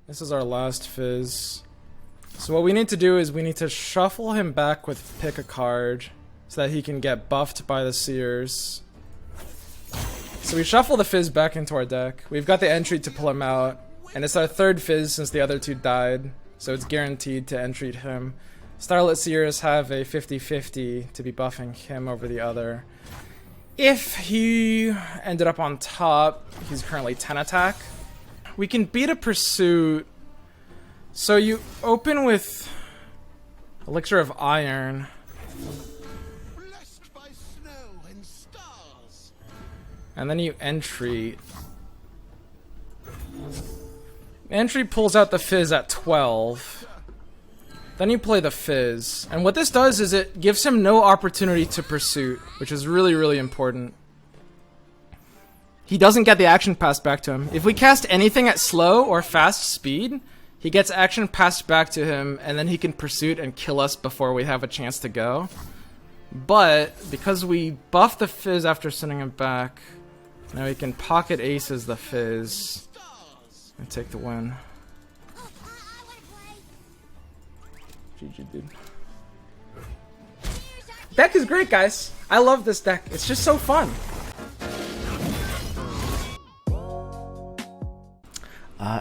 This is our last Fizz. So what we need to do is we need to shuffle him back with pick a card so that he can get buffed by the Seers. So we shuffle the Fizz back into our deck. We've got the entry to pull him out, and it's our third Fizz since the other two died, so it's guaranteed to entry him. Starlit Seers have a 50-50 to be buffing him over the other. If he ended up on top, he's currently 10 attack. We can beat a pursuit. So you open with Elixir of Iron. Blessed by snow and stars. And then you entry. Entry pulls out the Fizz at 12. Then you play the Fizz. And what this does is it gives him no opportunity to pursuit, which is really, really important. He doesn't get the action passed back to him. If we cast anything at slow or fast speed, he gets action passed back to him, and then he can pursuit and kill us before we have a chance to go. But because we buff the Fizz after sending him back, now we can pocket aces the Fizz and take the win. GG, dude. Deck is great, guys. I love this deck. It's just so fun.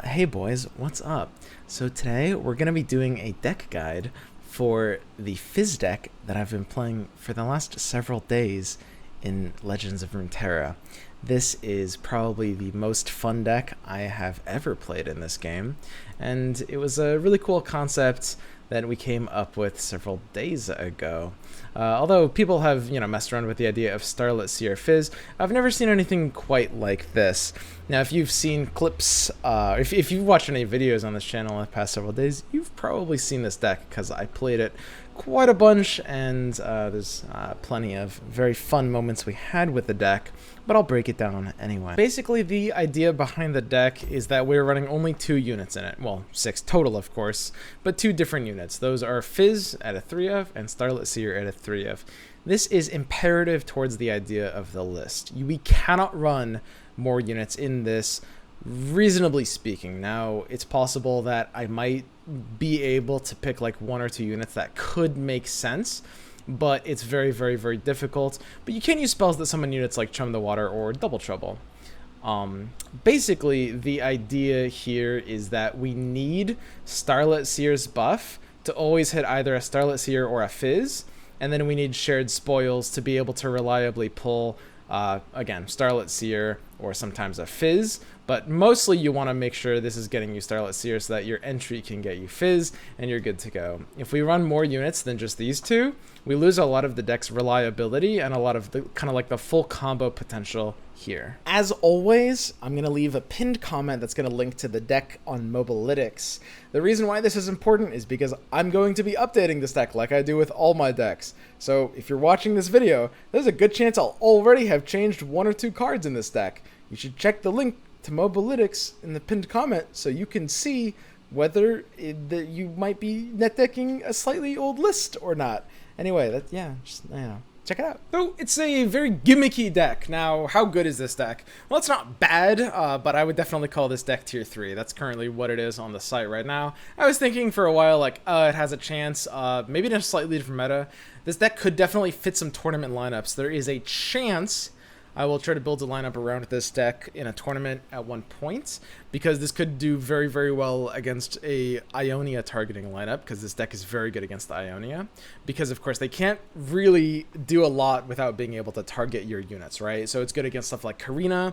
Hey boys, what's up? So today we're going to be doing a deck guide for the Fizz deck that I've been playing for the last several days in Legends of Runeterra. This is probably the most fun deck I have ever played in this game, and it was a really cool concept that we came up with several days ago. Although people have, messed around with the idea of Starlit Seer Fizz, I've never seen anything quite like this. Now, if you've seen clips, if you've watched any videos on this channel in the past several days, you've probably seen this deck because I played it quite a bunch, and there's plenty of very fun moments we had with the deck, but I'll break it down anyway. Basically, the idea behind the deck is that we're running only 2 units in it. Well, 6 total, of course, but 2 different units. Those are Fizz at a 3 of and Starlit Seer at a 3 of. This is imperative towards the idea of the list. We cannot run more units in this, reasonably speaking. Now, it's possible that I might be able to pick like 1 or 2 units that could make sense, but it's very, very, very difficult. But you can use spells that summon units like Chum the Water or Double Trouble. Basically, the idea here is that we need Starlit Seer's buff to always hit either a Starlit Seer or a Fizz, and then we need shared spoils to be able to reliably pull, again, Starlit Seer or sometimes a Fizz, but mostly you want to make sure this is getting you Starlit Seer so that your entry can get you Fizz and you're good to go. If we run more units than just these 2, we lose a lot of the deck's reliability and a lot of the kind of like the full combo potential here. As always, I'm going to leave a pinned comment that's going to link to the deck on Mobalytics. The reason why this is important is because I'm going to be updating this deck like I do with all my decks. So if you're watching this video, there's a good chance I'll already have changed 1 or 2 cards in this deck. You should check the link to Mobalytics in the pinned comment so you can see whether that you might be net decking a slightly old list or not. Anyway, just check it out. So it's a very gimmicky deck. Now, how good is this deck? Well, it's not bad, but I would definitely call this deck tier 3. That's currently what it is on the site right now. I was thinking for a while, like, it has a chance, maybe in a slightly different meta. This deck could definitely fit some tournament lineups. There is a chance I will try to build a lineup around this deck in a tournament at one point, because this could do very, very well against a Ionia targeting lineup, because this deck is very good against the Ionia, because of course they can't really do a lot without being able to target your units, right? So it's good against stuff like Karina,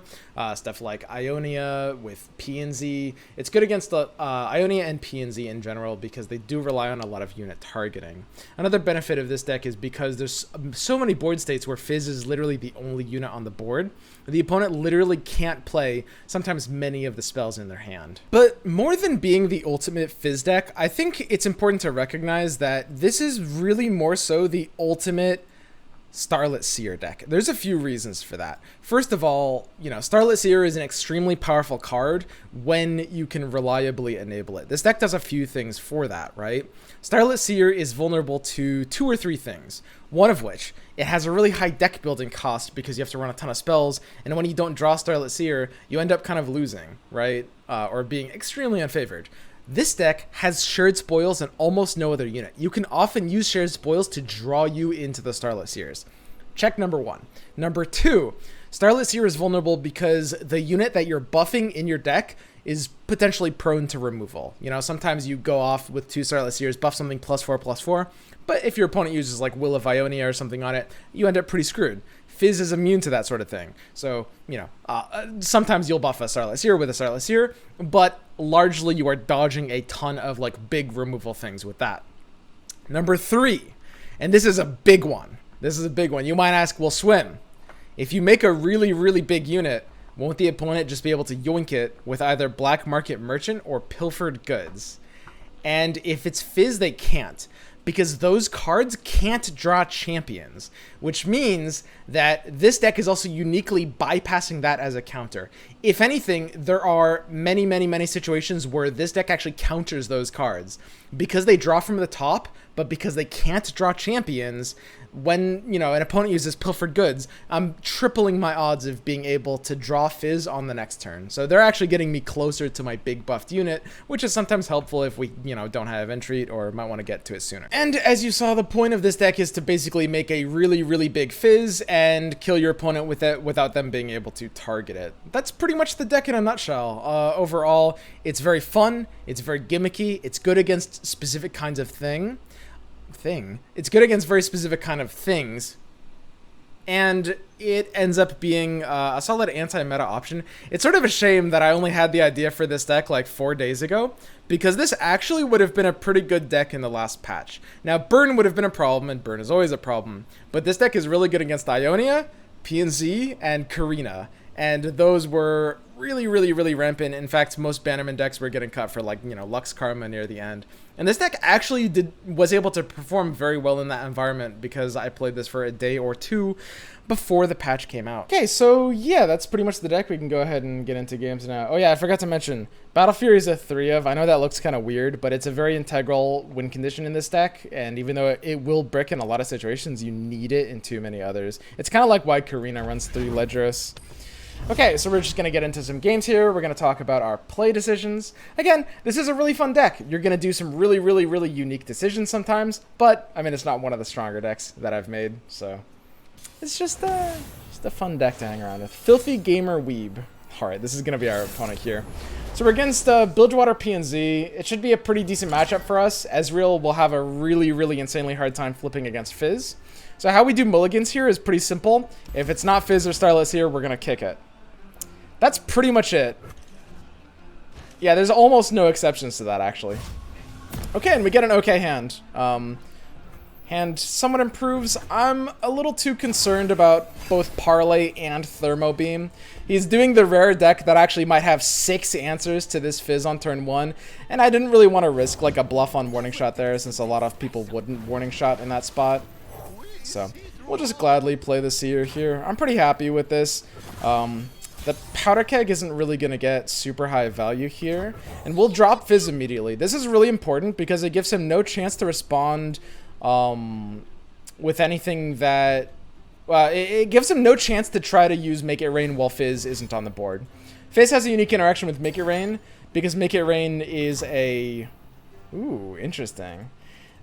stuff like Ionia with P&Z. It's good against the Ionia and P&Z in general because they do rely on a lot of unit targeting. Another benefit of this deck is because there's so many board states where Fizz is literally the only unit on the board, the opponent literally can't play sometimes many of the spells in their hand. But more than being the ultimate Fizz deck, I think it's important to recognize that this is really more so the ultimate Starlit Seer deck. There's a few reasons for that. First of all, you know, Starlit Seer is an extremely powerful card when you can reliably enable it. This deck does a few things for that, right? Starlit Seer is vulnerable to 2 or 3 things. One of which, it has a really high deck building cost because you have to run a ton of spells, and when you don't draw Starlit Seer, you end up kind of losing, right? Or being extremely unfavored. This deck has shared spoils and almost no other unit. You can often use shared spoils to draw you into the Starlit Seers. Check number 1. Number 2, Starlit Seer is vulnerable because the unit that you're buffing in your deck is potentially prone to removal. You know, sometimes you go off with 2 Starlit Seers, buff something +4/+4, but if your opponent uses like Will of Ionia or something on it, you end up pretty screwed. Fizz is immune to that sort of thing. So, you know, sometimes you'll buff a Starlit Seer with a Starlit Seer, but largely you are dodging a ton of like big removal things with that. Number 3, and this is a big one. This is a big one. You might ask, well, Swim, if you make a really, really big unit, won't the opponent just be able to yoink it with either Black Market Merchant or Pilfered Goods? And if it's Fizz, they can't, because those cards can't draw champions, which means that this deck is also uniquely bypassing that as a counter. If anything, there are many, many, many situations where this deck actually counters those cards because they draw from the top, but because they can't draw champions. When, you know, an opponent uses Pilfered Goods, I'm tripling my odds of being able to draw Fizz on the next turn. So they're actually getting me closer to my big buffed unit, which is sometimes helpful if we, you know, don't have Entreat or might want to get to it sooner. And as you saw, the point of this deck is to basically make a really, really big Fizz and kill your opponent with it without them being able to target it. That's pretty much the deck in a nutshell. Overall, it's very fun, it's very gimmicky, it's good against specific kinds of it's good against very specific kind of things, and it ends up being a solid anti-meta option. It's sort of a shame that I only had the idea for this deck like 4 days ago, because this actually would have been a pretty good deck in the last patch. Now, Burn would have been a problem, and Burn is always a problem, but this deck is really good against Ionia, P&Z, and Karina, and those were really, really, really rampant. In fact, most Bannerman decks were getting cut for, like, you know, Lux Karma near the end. And this deck actually was able to perform very well in that environment because I played this for a day or 2 before the patch came out. Okay, so yeah, that's pretty much the deck. We can go ahead and get into games now. Oh yeah, I forgot to mention, Battle Fury is a 3 of. I know that looks kind of weird, but it's a very integral win condition in this deck, and even though it will brick in a lot of situations, you need it in too many others. It's kind of like why Karina runs 3 Ledgerus. Okay, so we're just going to get into some games here. We're going to talk about our play decisions. Again, this is a really fun deck. You're going to do some really, really, really unique decisions sometimes, but, I mean, it's not one of the stronger decks that I've made, so it's just a fun deck to hang around with. Filthy Gamer Weeb. Alright, this is going to be our opponent here. So we're against Bilgewater P&Z. It should be a pretty decent matchup for us. Ezreal will have a really, really insanely hard time flipping against Fizz. So how we do mulligans here is pretty simple. If it's not Fizz or Starlit Seer, we're going to kick it. That's pretty much it. Yeah, there's almost no exceptions to that, actually. Okay, and we get an okay hand. Hand somewhat improves. I'm a little too concerned about both Parlay and Thermo Beam. He's doing the rare deck that actually might have 6 answers to this Fizz on turn 1, and I didn't really want to risk like a bluff on Warning Shot there, since a lot of people wouldn't Warning Shot in that spot. So we'll just gladly play the Seer here. I'm pretty happy with this. The Powder Keg isn't really going to get super high value here, and we'll drop Fizz immediately. This is really important because it gives him no chance to respond with anything that... it gives him no chance to try to use Make It Rain while Fizz isn't on the board. Fizz has a unique interaction with Make It Rain because Make It Rain is a... Ooh, interesting.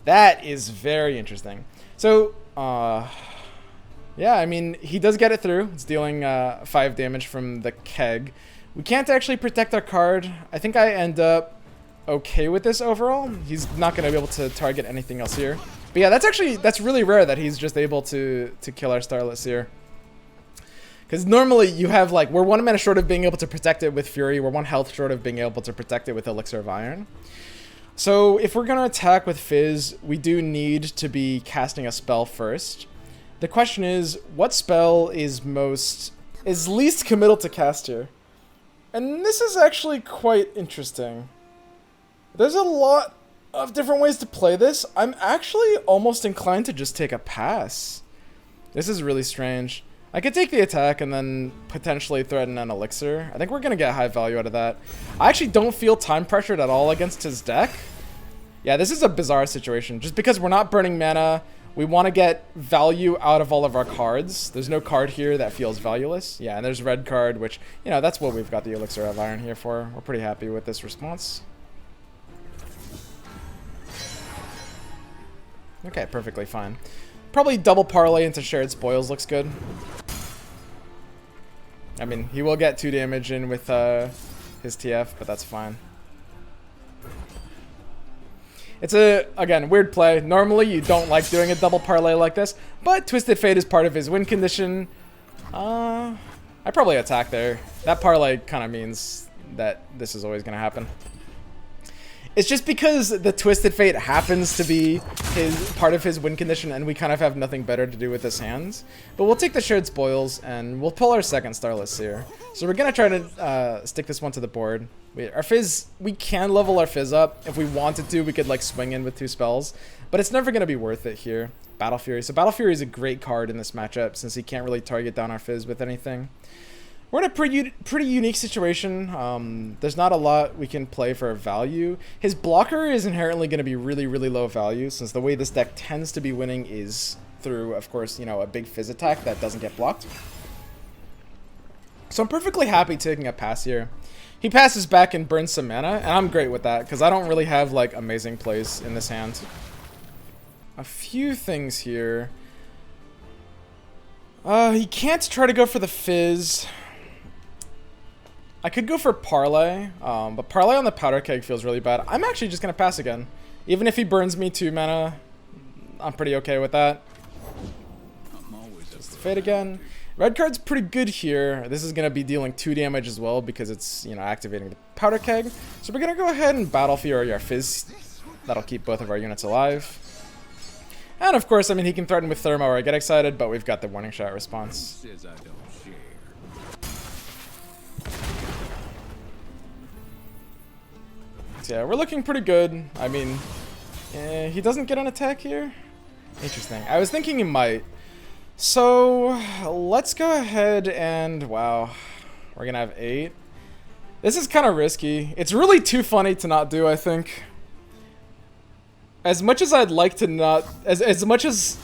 That is very interesting. So, yeah, I mean, he does get it through. It's dealing 5 damage from the keg. We can't actually protect our card. I think I end up okay with this overall. He's not going to be able to target anything else here. But yeah, that's really rare that he's just able to kill our Starlit Seer. Because normally you have, like, we're 1 mana short of being able to protect it with Fury. We're 1 health short of being able to protect it with Elixir of Iron. So if we're going to attack with Fizz, we do need to be casting a spell first. The question is, what spell is least committal to cast here? And this is actually quite interesting. There's a lot of different ways to play this. I'm actually almost inclined to just take a pass. This is really strange. I could take the attack and then potentially threaten an elixir. I think we're gonna get high value out of that. I actually don't feel time pressured at all against his deck. Yeah, this is a bizarre situation. Just because we're not burning mana, we want to get value out of all of our cards. There's no card here that feels valueless. Yeah, and there's red card, which, you know, that's what we've got the Elixir of Iron here for. We're pretty happy with this response. Okay, perfectly fine. Probably double parlay into shared spoils looks good. I mean, he will get 2 damage in with his TF, but that's fine. It's a, again, weird play. Normally, you don't like doing a double parlay like this, but Twisted Fate is part of his win condition. I probably attack there. That parlay kind of means that this is always going to happen. It's just because the Twisted Fate happens to be part of his win condition, and we kind of have nothing better to do with his hands. But we'll take the shared spoils, and we'll pull our second Starlit Seer. So we're going to try to stick this one to the board. Our Fizz, we can level our Fizz up. If we wanted to, we could like swing in with 2 spells. But it's never going to be worth it here. Battle Fury. So Battle Fury is a great card in this matchup, since he can't really target down our Fizz with anything. We're in a pretty unique situation. There's not a lot we can play for value. His blocker is inherently going to be really, really low value, since the way this deck tends to be winning is through, of course, you know, a big Fizz attack that doesn't get blocked. So I'm perfectly happy taking a pass here. He passes back and burns some mana, and I'm great with that, because I don't really have, like, amazing plays in this hand. A few things here. He can't try to go for the Fizz. I could go for Parlay, but Parlay on the Powder Keg feels really bad. I'm actually just going to pass again. Even if he burns me 2 mana, I'm pretty okay with that. Just Fade again. Red card's pretty good here. This is going to be dealing 2 damage as well, because it's, you know, activating the Powder Keg. So we're going to go ahead and Battle Fury our Fizz. That'll keep both of our units alive. And of course, I mean, he can threaten with Thermo or I get excited, but we've got the Warning Shot response. Yeah, we're looking pretty good. I mean, he doesn't get an attack here? Interesting. I was thinking he might. So, let's go ahead and, wow, we're gonna have 8. This is kind of risky. It's really too funny to not do, I think. As much as I'd like to not, as much as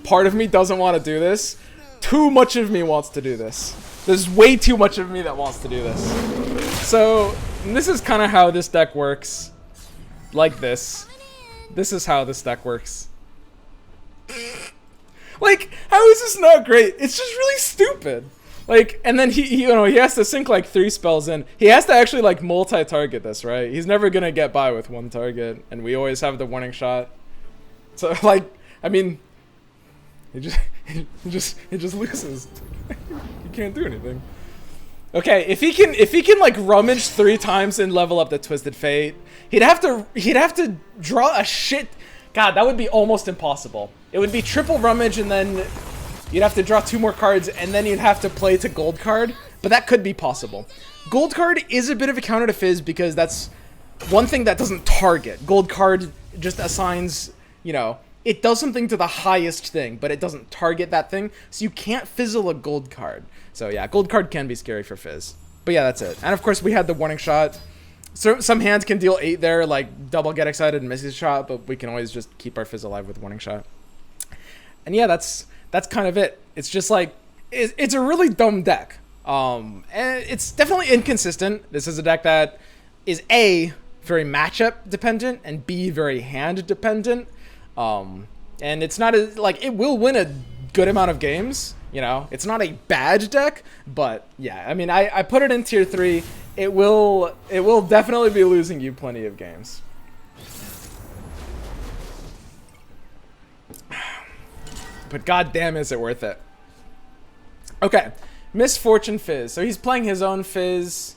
part of me doesn't want to do this, too much of me wants to do this. There's way too much of me that wants to do this. So, this is kind of how this deck works. Like this. This is how this deck works. Like, how is this not great? It's just really stupid. Like, and then he you know, he has to sink like 3 spells in. He has to actually like multi-target this, right? He's never gonna get by with 1 target, and we always have the Warning Shot. So like, I mean, he just loses. You can't do anything. Okay, if he can like rummage 3 times and level up the Twisted Fate, he'd have to draw a shit. God, that would be almost impossible. It would be triple rummage, and then you'd have to draw 2 more cards, and then you'd have to play to gold card. But that could be possible. Gold card is a bit of a counter to Fizz, because that's one thing that doesn't target. Gold card just assigns, you know, it does something to the highest thing, but it doesn't target that thing, so you can't fizzle a gold card. So yeah, gold card can be scary for Fizz. But yeah, that's it. And of course, we had the Warning Shot. So some hands can deal 8 there, like double Get Excited and miss his shot, but we can always just keep our Fizz alive with Warning Shot. And yeah, that's kind of it. It's just like, it's a really dumb deck. And it's definitely inconsistent. This is a deck that is A, very matchup dependent, and B, very hand dependent. And it's not like, it will win a good amount of games. You know, it's not a bad deck, but yeah, I mean, I put it in tier 3. It will definitely be losing you plenty of games. But goddamn, is it worth it? Okay, Misfortune Fizz. So he's playing his own Fizz.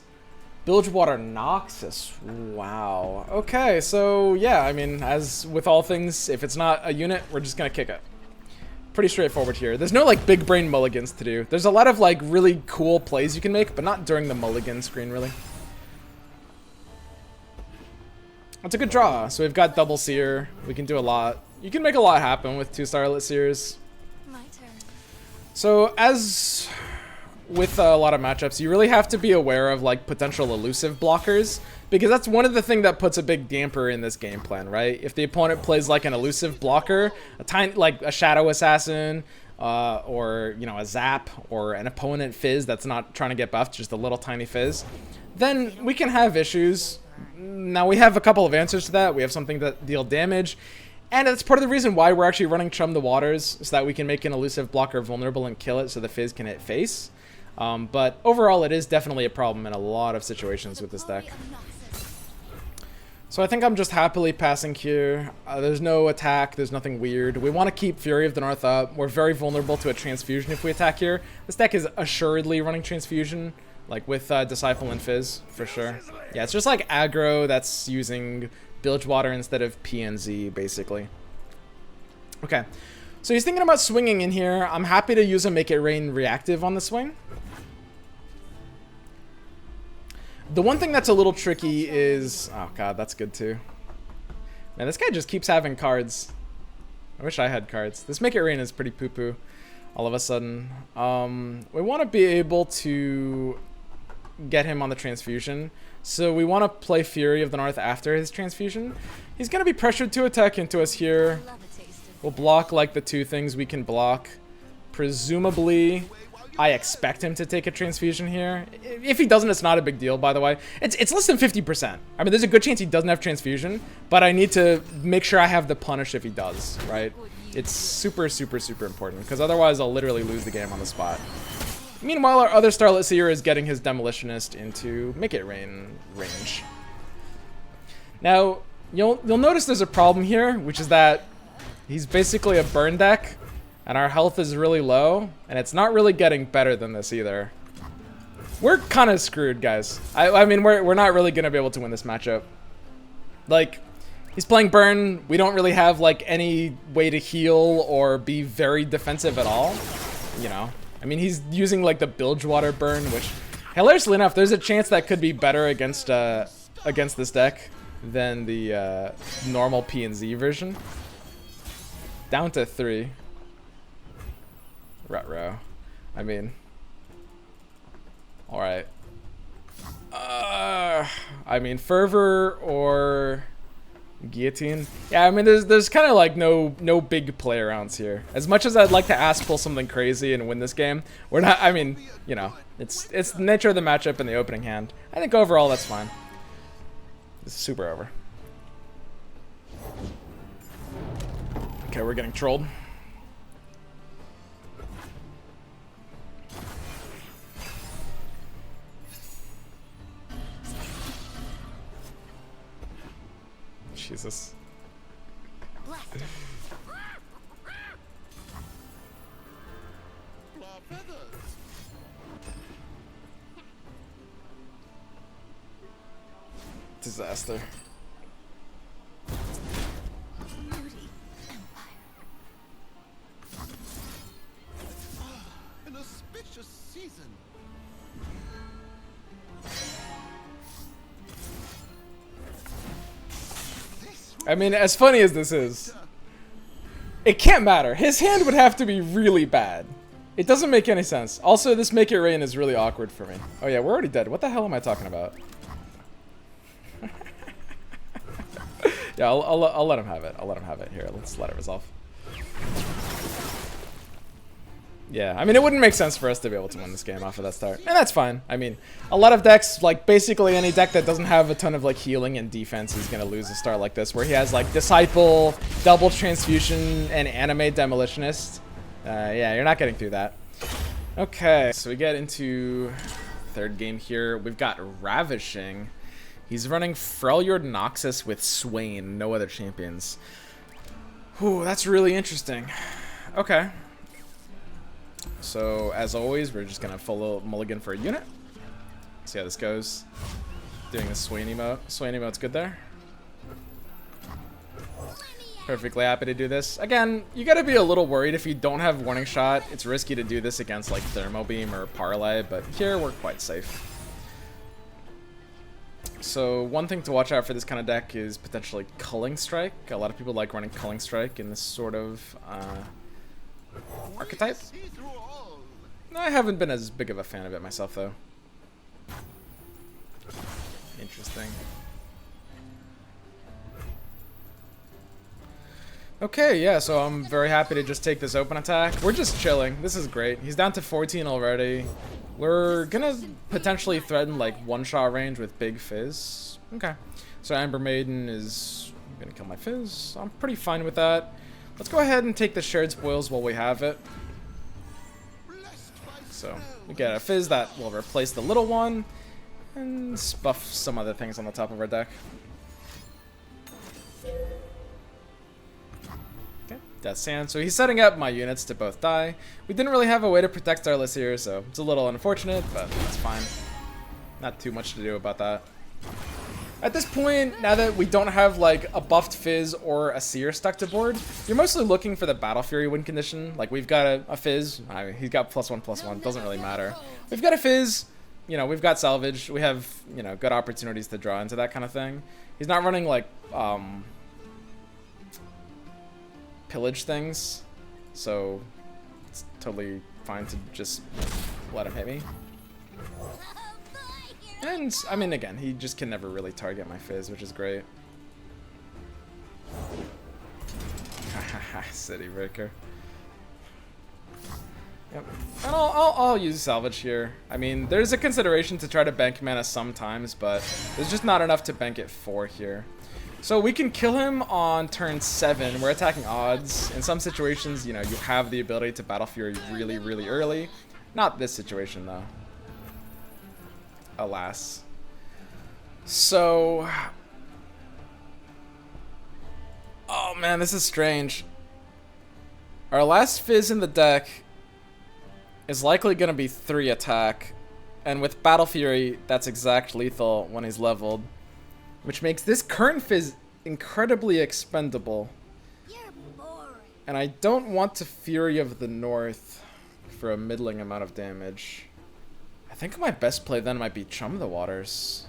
Bilgewater Noxus. Wow. Okay, so yeah, I mean, as with all things, if it's not a unit, we're just gonna kick it. Pretty straightforward here. There's no like big brain mulligans to do. There's a lot of like really cool plays you can make, but not during the mulligan screen, really. That's a good draw. So we've got double Seer. We can do a lot. You can make a lot happen with 2 Starlit Seers. My turn. So as with a lot of matchups, you really have to be aware of like potential elusive blockers, because that's one of the things that puts a big damper in this game plan, right? If the opponent plays like an elusive blocker, a tiny, like a shadow assassin, or you know, a zap, or an opponent Fizz that's not trying to get buffed, just a little tiny Fizz, then we can have issues. Now we have a couple of answers to that. We have something that deal damage, and it's part of the reason why we're actually running Chum the Waters, so that we can make an elusive blocker vulnerable and kill it so the Fizz can hit face. But overall, it is definitely a problem in a lot of situations with this deck. So I think I'm just happily passing here. There's no attack, there's nothing weird. We want to keep Fury of the North up. We're very vulnerable to a Transfusion if we attack here. This deck is assuredly running Transfusion, like with Disciple and Fizz, for sure. Yeah, it's just like aggro that's using Bilgewater instead of P&Z, basically. Okay, so he's thinking about swinging in here. I'm happy to use a Make It Rain reactive on the swing. The one thing that's a little tricky is... Oh god, that's good too. Man, this guy just keeps having cards. I wish I had cards. This Make It Rain is pretty poo-poo all of a sudden. We want to be able to get him on the Transfusion. So we want to play Fury of the North after his Transfusion. He's going to be pressured to attack into us here. We'll block like the two things we can block. Presumably... I expect him to take a Transfusion here. If he doesn't, it's not a big deal, by the way. It's less than 50%. I mean, there's a good chance he doesn't have Transfusion, but I need to make sure I have the punish if he does, right? It's super, super, super important, because otherwise I'll literally lose the game on the spot. Meanwhile, our other Starlit Seer is getting his Demolitionist into Make It Rain range. Now, you'll notice there's a problem here, which is that he's basically a burn deck, and our health is really low, and it's not really getting better than this either. We're kind of screwed, guys. I mean, we're not really gonna be able to win this matchup. Like, he's playing burn. We don't really have like any way to heal or be very defensive at all. You know, I mean, he's using like the Bilgewater burn, which, hilariously enough, there's a chance that could be better against this deck than the normal P&Z version. Down to 3. Ruh-roh. I mean, alright. I mean, Fervor or Guillotine. Yeah, I mean, there's kind of like no big play arounds here. As much as I'd like to pull something crazy and win this game, we're not. I mean, you know, it's the nature of the matchup in the opening hand. I think overall that's fine. This is super over. Okay, we're getting trolled. Jesus. Disaster. An auspicious season. I mean, as funny as this is, it can't matter. His hand would have to be really bad. It doesn't make any sense. Also, this Make It Rain is really awkward for me. Oh yeah, we're already dead. What the hell am I talking about? Yeah, I'll let him have it. I'll let him have it. Here, let's let it resolve. Yeah, I mean, it wouldn't make sense for us to be able to win this game off of that start. And that's fine. I mean, a lot of decks, like basically any deck that doesn't have a ton of like healing and defense is going to lose a start like this, where he has like Disciple, Double Transfusion, and Animate Demolitionist. Yeah, you're not getting through that. Okay, so we get into third game here. We've got Ravishing. He's running Freljord Noxus with Swain, no other champions. Whew, that's really interesting. Okay. So, as always, we're just gonna follow mulligan for a unit. See how this goes. Doing the Swain emote. Swain emote's good there. Perfectly happy to do this. Again, you gotta be a little worried if you don't have Warning Shot. It's risky to do this against like Thermo Beam or Parlay, but here we're quite safe. So one thing to watch out for this kind of deck is potentially Culling Strike. A lot of people like running Culling Strike in this sort of archetype. I haven't been as big of a fan of it myself, though. Interesting. Okay, yeah, so I'm very happy to just take this open attack. We're just chilling. This is great. He's down to 14 already. We're gonna potentially threaten, like, one-shot range with big Fizz. Okay. So Amber Maiden is gonna kill my Fizz. I'm pretty fine with that. Let's go ahead and take the shared spoils while we have it. So we get a Fizz that will replace the little one and buff some other things on the top of our deck. Okay, that's Sand. So he's setting up my units to both die. We didn't really have a way to protect Starlit Seer, so it's a little unfortunate, but that's fine. Not too much to do about that. At this point, now that we don't have like a buffed Fizz or a Seer stuck to board, you're mostly looking for the Battle Fury win condition. Like we've got a Fizz, I mean, he's got +1/+1, doesn't really matter. We've got a Fizz, you know, we've got salvage, we have, you know, good opportunities to draw into that kind of thing. He's not running like pillage things, so it's totally fine to just let him hit me. And, I mean, again, he just can never really target my Fizz, which is great. City Breaker. Yep. And I'll use salvage here. I mean, there's a consideration to try to bank mana sometimes, but there's just not enough to bank it for here. So we can kill him on turn 7. We're attacking odds. In some situations, you know, you have the ability to Battle Fury really, really early. Not this situation, though. Alas. So... oh man, this is strange. Our last Fizz in the deck is likely going to be 3 attack. And with Battle Fury, that's exact lethal when he's leveled. Which makes this current Fizz incredibly expendable. And I don't want to Fury of the North for a middling amount of damage. I think my best play then might be Chum the Waters.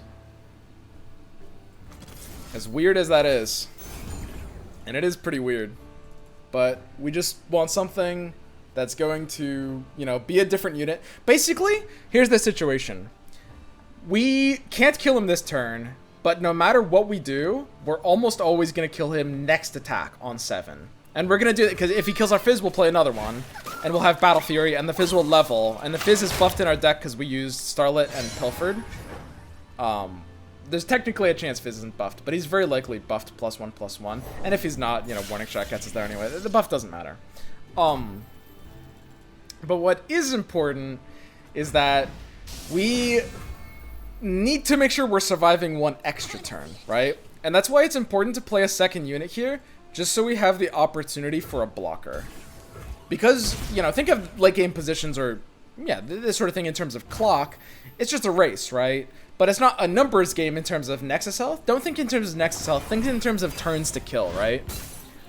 As weird as that is. And it is pretty weird. But we just want something that's going to, you know, be a different unit. Basically, here's the situation. We can't kill him this turn, but no matter what we do, we're almost always going to kill him next attack on 7. And we're going to do it because if he kills our Fizz, we'll play another one. And we'll have Battle Fury, and the Fizz will level. And the Fizz is buffed in our deck because we used Starlit and Pilfered. There's technically a chance Fizz isn't buffed, but he's very likely buffed +1/+1. And if he's not, you know, Warning Shot gets us there anyway. The buff doesn't matter. But what is important is that we need to make sure we're surviving one extra turn, right? And that's why it's important to play a second unit here, just so we have the opportunity for a blocker. Because, you know, think of late game positions or, yeah, this sort of thing in terms of clock. It's just a race, right? But it's not a numbers game in terms of Nexus health. Don't think in terms of Nexus health. Think in terms of turns to kill, right?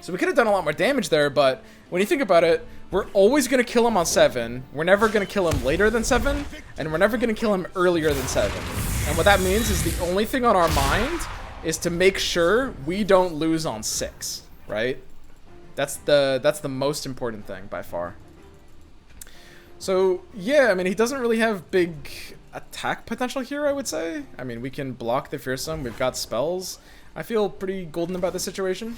So we could have done a lot more damage there, but when you think about it, we're always going to kill him on 7. We're never going to kill him later than 7. And we're never going to kill him earlier than 7. And what that means is the only thing on our mind is to make sure we don't lose on 6, right? That's the most important thing by far. So, yeah, I mean, he doesn't really have big attack potential here, I would say. I mean, we can block the Fearsome. We've got spells. I feel pretty golden about the situation.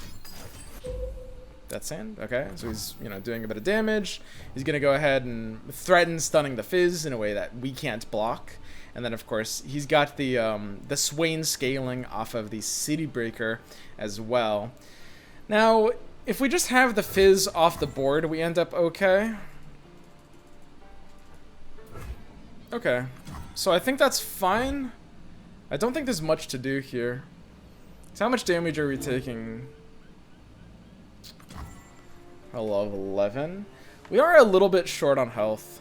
That's Sand. Okay, so he's, you know, doing a bit of damage. He's going to go ahead and threaten stunning the Fizz in a way that we can't block. And then, of course, he's got the Swain scaling off of the City Breaker as well. Now, if we just have the Fizz off the board, we end up okay. Okay, so I think that's fine. I don't think there's much to do here. So how much damage are we taking? A level 11. We are a little bit short on health.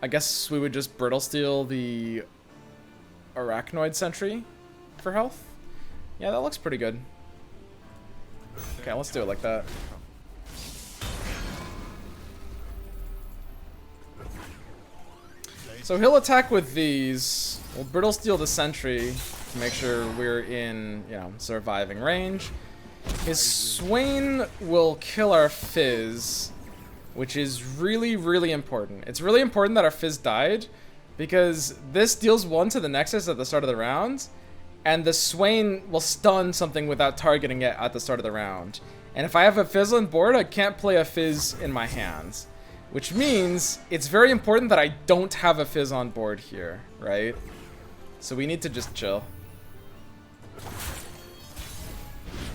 I guess we would just Brittle Steel the Arachnoid Sentry for health. Yeah, that looks pretty good. Okay, let's do it like that. So he'll attack with these. We'll Brittle Steel the Sentry to make sure we're in, you know, surviving range. His Swain will kill our Fizz, which is really, really important. It's really important that our Fizz died, because this deals 1 to the Nexus at the start of the round, and the Swain will stun something without targeting it at the start of the round. And if I have a Fizz on board, I can't play a Fizz in my hands, which means it's very important that I don't have a Fizz on board here, right? So we need to just chill.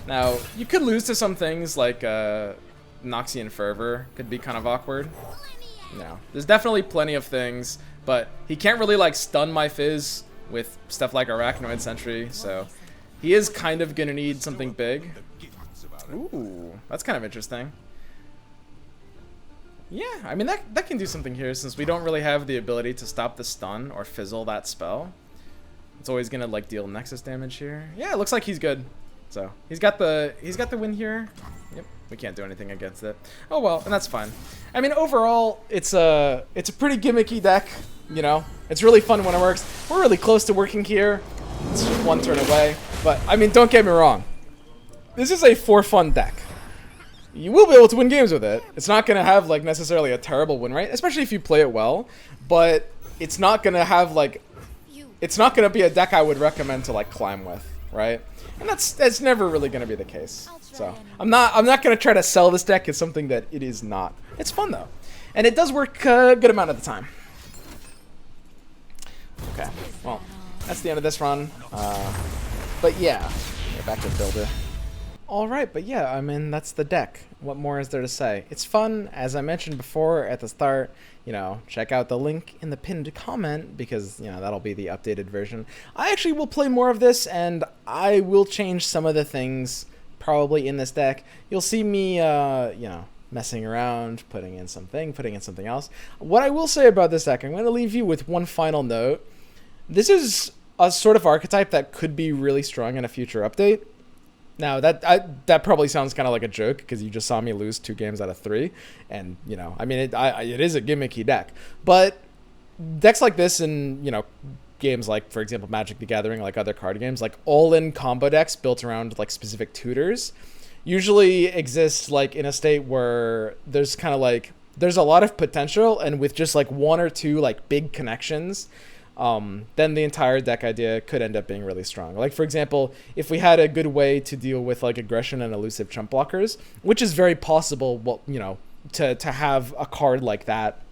Now, you could lose to some things like Noxian Fervor could be kind of awkward. No, there's definitely plenty of things, but he can't really like stun my Fizz with stuff like Arachnoid Sentry, so he is kind of gonna need something big. Ooh, that's kind of interesting. Yeah, I mean that can do something here since we don't really have the ability to stop the stun or fizzle that spell. It's always gonna like deal Nexus damage here. Yeah, it looks like he's good. So he's got the win here. Yep, we can't do anything against it. Oh well, and that's fine. I mean, overall, it's a pretty gimmicky deck. You know, it's really fun when it works. We're really close to working here. It's just 1 turn away. But I mean, don't get me wrong. This is a for fun deck. You will be able to win games with it. It's not gonna have like necessarily a terrible win rate, especially if you play it well. But it's not gonna have like, it's not gonna be a deck I would recommend to like climb with, right? And that's never really gonna be the case. So I'm not gonna try to sell this deck as something that it is not. It's fun though, and it does work a good amount of the time. Okay, well, that's the end of this run. But yeah, back to Builder. Alright, but yeah, I mean, that's the deck. What more is there to say? It's fun, as I mentioned before at the start. You know, check out the link in the pinned comment because, you know, that'll be the updated version. I actually will play more of this, and I will change some of the things probably in this deck. You'll see me, you know, messing around, putting in something else. What I will say about this deck, I'm going to leave you with one final note. This is a sort of archetype that could be really strong in a future update. Now, that probably sounds kind of like a joke because you just saw me lose 2 games out of 3. And, you know, I mean, it is a gimmicky deck. But decks like this and, you know, games like, for example, Magic the Gathering, like other card games, like all-in combo decks built around, like, specific tutors, usually exist, like, in a state where there's kind of, like, there's a lot of potential, and with just, like, 1 or 2, like, big connections, then the entire deck idea could end up being really strong. Like, for example, if we had a good way to deal with like aggression and elusive chump blockers, which is very possible, well, you know, to have a card like that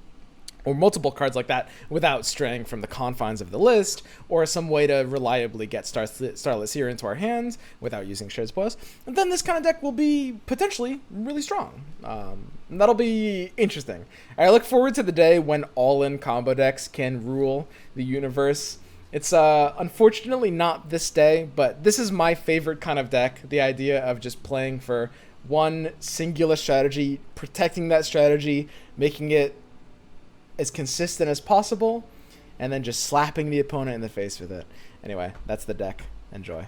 or multiple cards like that without straying from the confines of the list, or some way to reliably get Starlit Seer into our hands without using shared spoils, and then this kind of deck will be potentially really strong. That'll be interesting. I look forward to the day when all-in combo decks can rule the universe. It's unfortunately not this day, but this is my favorite kind of deck, the idea of just playing for one singular strategy, protecting that strategy, making it as consistent as possible, and then just slapping the opponent in the face with it. Anyway, that's the deck. Enjoy.